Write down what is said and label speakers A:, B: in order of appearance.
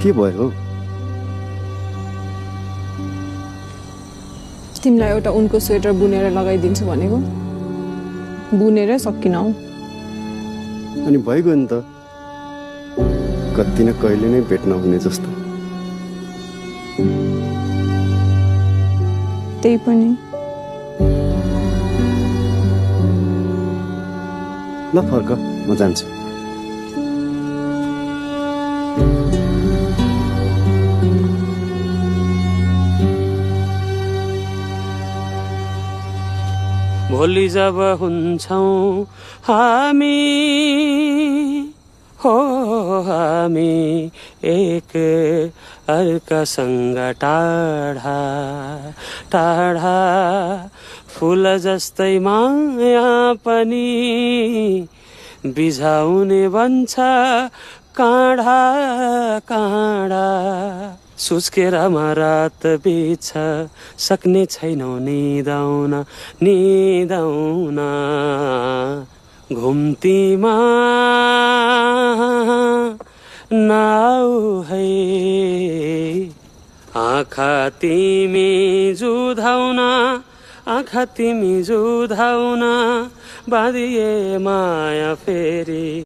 A: के भयो?
B: तिमीलाई एउटा उनको स्वेटर बुनेर लगाइदिन्छु भनेको बुनेरै सकिन हौ।
A: अनि भइगयो नि त, कति न कहिले नै भेट्न हुने जस्तो।
B: त्यही पनि
A: ल फर्क, म जान्छु।
C: भोलि जब हुन्छौं हामी हो हामी एक अर्कासँग टाढा टाढा, फूल जस्तै माया पनि बिझाउने भन्छ काँडा काँडा, सुस्केर रात बिछ सक्ने छैनौ निदाउन निदाउन, घुम्तीमा नाउ है आँखा तिमी जुधाउन, आँखा तिमी जुधाउन, बाँधिए माया फेरि।